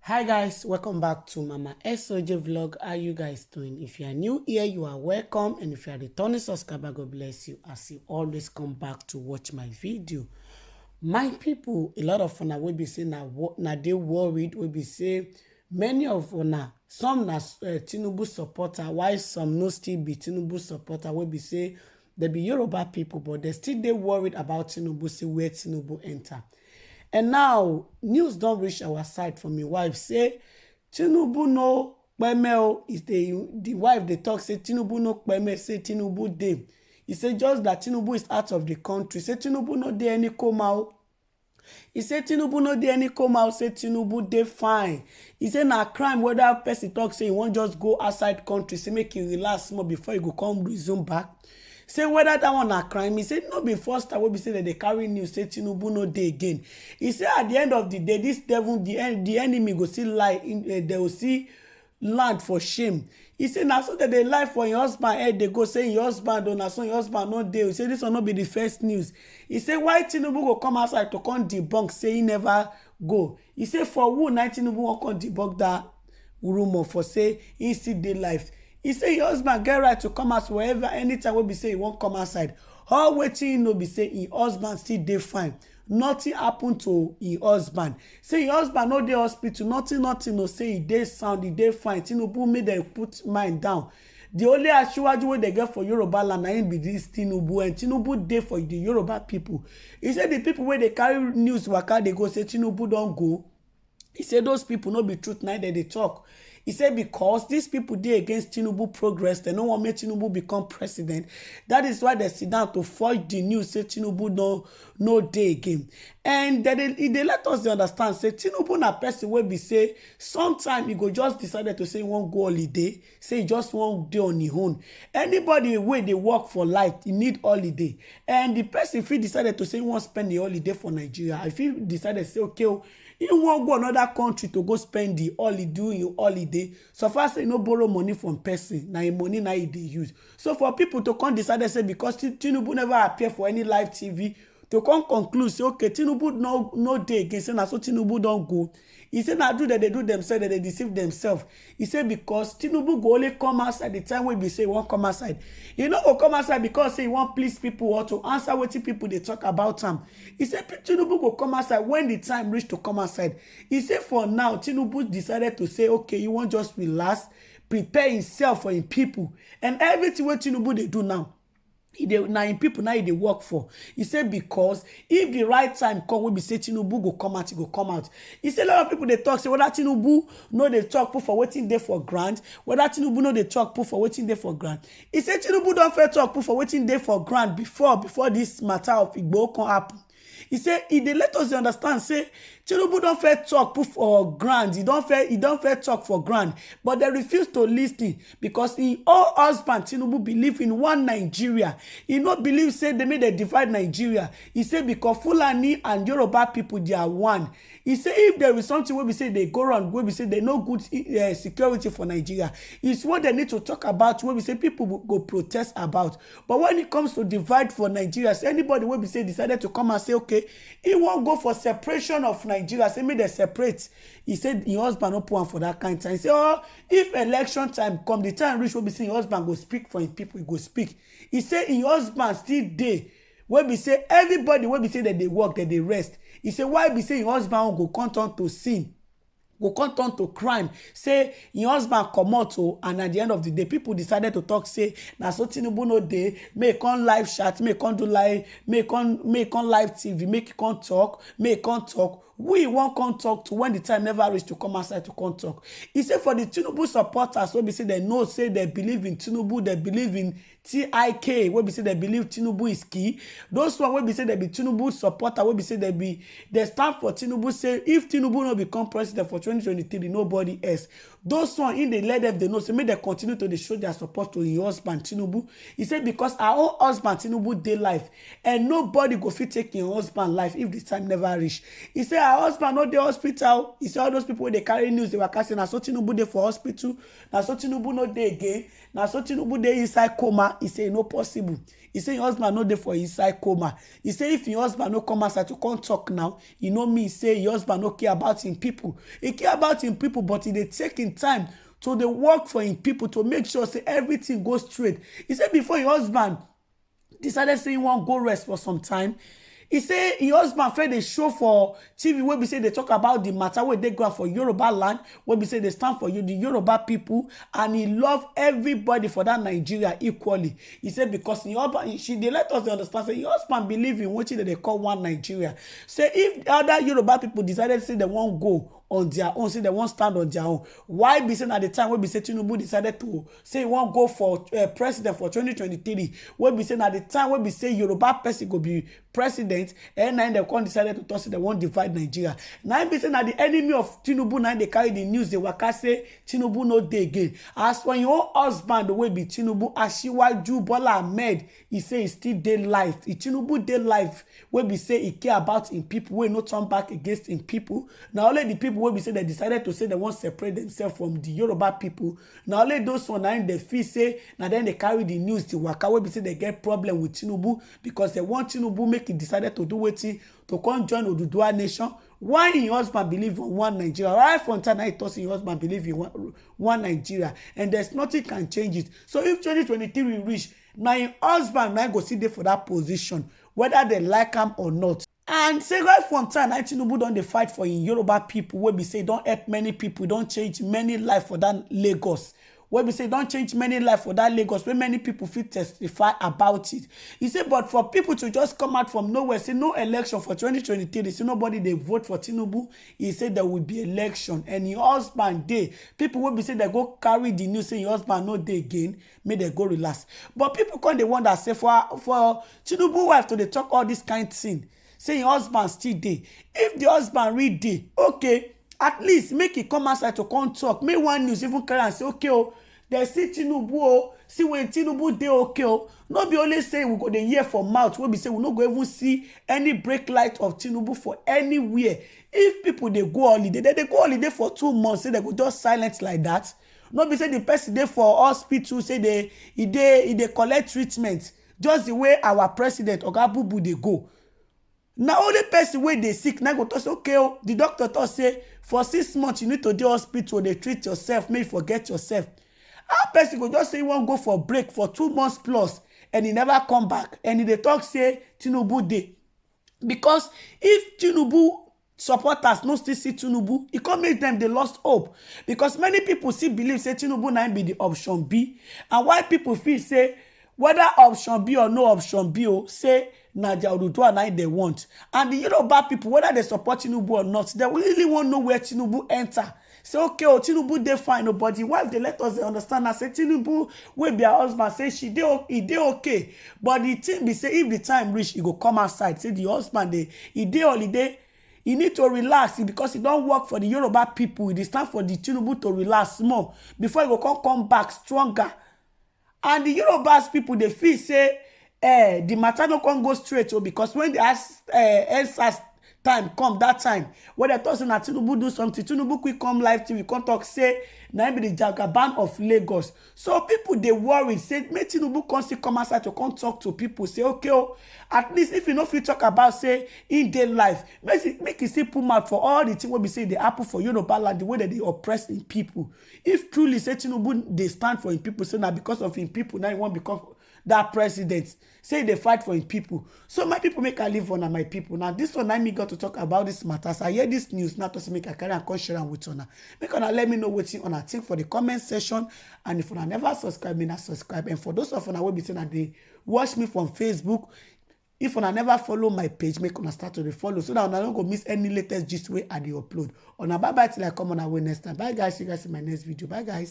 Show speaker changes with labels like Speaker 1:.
Speaker 1: Hi guys, welcome back to Mama SOJ vlog. How you guys doing? If you are new here, you are welcome, and if you are returning subscriber, God bless you as you always come back to watch my video. My people, a lot of una will be saying na they worried, will be say many of una, some na Tinubu supporter, while some no still be Tinubu supporter, will be say they be Yoruba people, but they still they worried about Tinubu, see where Tinubu enter. And now news don't reach our side from my wife say Tinubu no kpeme. Is the wife they talk say Tinubu no kpeme, say Tinubu dey. He say just that Tinubu is out of the country. Say Tinubu no dey any coma. He say Tinubu no dey any coma. Say Tinubu dey fine. He say na crime whether person talk say he won't just go outside country, say make you relax more before you go come resume back. Say whether that one na crime. He say no be first time wey be say that they carry news say Tinubu no dey again. He say at the end of the day, this devil, the enemy go still lie. They will see land for shame. He say na so that they lie for your husband head. They go say your husband o, na so your husband no dey. He say this will not be the first news. He say why Tinubu go come outside to come debunk say he never go. He say for who na Tinubu wan come debunk that rumor for say he still dey life. He say your husband get right to come out wherever anytime wey be say he won't come outside. All wetin he know be say his husband still dey fine. Nothing happen to his husband. Say your husband no dey hospital, nothing no say he dey sound, he dey fine. Tinubu make dem put mind down. The only asiwaju wey they get for Yoruba land na him be this Tinubu, and Tinubu dey for the Yoruba people. He say the people wey dey carry news waka dey go say Tinubu don go. He say those people no be truth na they talk. He said because these people dey against Tinubu progress, they no want make Tinubu become president. That is why they sit down to forge the news say Tinubu no dey again. And they let us understand say Tinubu na person wey be say sometime he go just decided to say he wan go holiday, say he just wan dey on his own. Anybody wey dey work for life, he need holiday. And the person fit decided to say he wan spend the holiday for Nigeria. If he decided say okay, he wan go another country to go spend the holiday. So far say no borrow money from person, na him money na he dey use. So for people to come decide say because Tinubu never appear for any live TV, to come conclude say okay, Tinubu no dey again, say na so Tinubu don go. He say na do that they do themselves, that they deceive themselves. He say because Tinubu go only come outside the time wey be say he wan come outside. He no go come outside because say he wan please people or to answer wetin people dey talk about am. He say Tinubu go come outside when the time reach to come outside. He say for now Tinubu decided to say okay, he wan just relax, prepare himself for him people, and everything wey Tinubu dey do now, na him people now he dey work for. He said because if the right time come wey be say Tinubu go come out, he go come out. He say a lot of people dey talk say whether Tinubu no dey talk put for wetin dey for ground, whether Tinubu no dey talk put for wetin dey for ground. He say Tinubu don fair talk put for wetin dey for ground before this matter of Igboho come happen. He say he dey let us understand say Tinubu don fair talk put for ground. He don fair talk for ground, but they refuse to listen because him own husband Tinubu believe in one Nigeria. He no believe say they make dem divide Nigeria. He say because Fulani and Yoruba people they are one. He say if there is something wey be say they go wrong, wey be say they no good security for Nigeria, it's what they need to talk about, wey be say people go protest about. But when it comes to divide for Nigeria, say anybody wey be say decided to come and say okay, he won't go for separation of Nigeria, say make dem separate. He said his husband no put am for that kind of time. He say oh, if election time come, the time reach wey be say his husband go speak for him people, he go speak. He say his husband still dey wey be say everybody wey be say that they work, that they rest. He say why be say his husband go come turn to sin, go come turn to crime, say his husband comot o, and at the end of the day people decided to talk say na so Tinubu no dey, make come live chat, make come do live, make come live TV, make come talk, make come talk. We won't come talk to when the time never reach to come outside to come talk. He said for the Tinubu supporters, wey be say they know, say they believe in Tinubu, they believe in TIK, wey be say they believe Tinubu is key. Those one wey be say they be Tinubu supporter, wey be say they stand for Tinubu, say if Tinubu no become president for 2023, nobody else. Those one in they let them, they know, say make they continue to dey show their support to his husband Tinubu. He said because our own husband Tinubu dey life, and nobody go fit take his husband life if the time never reach. He said her husband no dey hospital. He say all those people wey dey carry news dey waka say na so Tinubu dey for hospital, na so Tinubu no dey again, na so Tinubu dey inside coma. He say e no possible. He say im husband no dey for inside coma. He say if im husband no come outside to come talk now, e no mean say im husband no care about im people. He care about im people, but he dey take im time to dey work for im people to make sure say everything go straight. He say before im husband decided say he wan go rest for some time, he say im husband first dey show for TV wey be say dey talk about the matter wey dey ground for Yoruba land, wey be say dey stand for you the Yoruba people, and he love everybody for that Nigeria equally. He say because im husband, she dey let us dey understand say im husband believe in wetin dem dey call one Nigeria. Say if other Yoruba people decided say dem wan go on their own, say they wan stand on their own, why be saying at the time wey be say Tinubu decided to say he wan go for president for 2023, wey be saying at the time wey be say Yoruba person go be president, and now dem come decided to talk say they wan divide Nigeria. Now be saying na the enemy of Tinubu now dey carry the news dey waka say Tinubu no dey again. As for your own husband wey be Tinubu, Asiwaju Bola Ahmed, he say he still dey life. Tinubu dey life wey be say he care about im people, wey no turn back against im people. Na only the people wey be say they decided to say they wan separate themselves from the Yoruba people, na only those one na dem feel say na dem dey carry the news dey waka, wey be say they get problem with Tinubu because they want Tinubu make he decided to do wetin to come join Oduduwa nation. Why im husband believe in one Nigeria? Right from time he thought im husband believe in one Nigeria, and there's nothing can change it. So if 2023 reach, na im husband na go sit there for that position, whether they like am or not. And say right from time Tinubu don dey fight for im Yoruba people, wey be say don help many people, don change many life for that Lagos, wey be say don change many life for that Lagos, wey many people fit testify about it. He say but for people to just come out from nowhere say no election for 2023, say nobody dey vote for Tinubu, he say there will be election, and im husband dey. People wey be say they go carry the news say im husband no dey again, make dem go relax. But people come dey wonder say for Tinubu wife to dey talk all this kind thing, say im husband still dey. If the husband really dey, okay, at least make e come outside to come talk. Make one news even carry and say okay oh, they see Tinubu oh, see when Tinubu dey okay oh. No be only say we go dey hear for mouth, wey be say we no go even see any break light of Tinubu for anywhere. If people dey go holiday, they dey go holiday for 2 months, say they go just silent like that. No be say the person dey for hospital, say he dey collect treatment just the way our president Oga Bubu dey go. Na only person wey dey sick na go talk say okay oh, the doctor talk say for 6 months you need to dey hospital dey treat yourself, make you forget yourself. How person go just say he wan go for break for 2 months plus and he never come back, and he dey talk say Tinubu dey? Because if Tinubu supporters no still see Tinubu, e come make them dey lost hope, because many people still believe say Tinubu na be the option B. And why people feel say whether option B or no option B, say na their Oduduwa na they want. And the Yoruba people, whether they support Tinubu or not, they really want to know where Tinubu enter. Say okay oh, Tinubu dey fine, but the wife they let us understand. I say Tinubu wey be her husband say he dey okay, but the thing be say if the time reach, he go come outside. Say the husband he dey holiday, he need to relax because he don't work for the Yoruba people. It is time for the Tinubu to relax more before he go come back stronger. And the Yorubas people, they feel say the matter no come go straight because when the answers time come, that time when they talk say na Tinubu do something, Tinubu quick come live TV come talk say na be the Jagaban of Lagos. So people they worry say make Tinubu come outside to come talk to people, say okay oh, at least if you no fit talk about say in day life, make it still put mouth for all the thing wey be say dey happen for Yoruba land, the way that they oppress in people. If truly say Tinubu they stand for in people, say na because of in people now he won't become that president, say they fight for in people. So my people, make I live on my people. Now this one I me got to talk about this matters. I hear this news now to make I carry and come share am with una. Make una let me know wetin una think for the comment section. And if una never subscribe, me na subscribe. And for those of una wey be saying that they watch me from Facebook, if una never follow my page, make una start to dey follow so that una don't go miss any latest gist way I dey upload. Una bye bye till I come on our way next time. Bye guys, see you guys in my next video. Bye guys.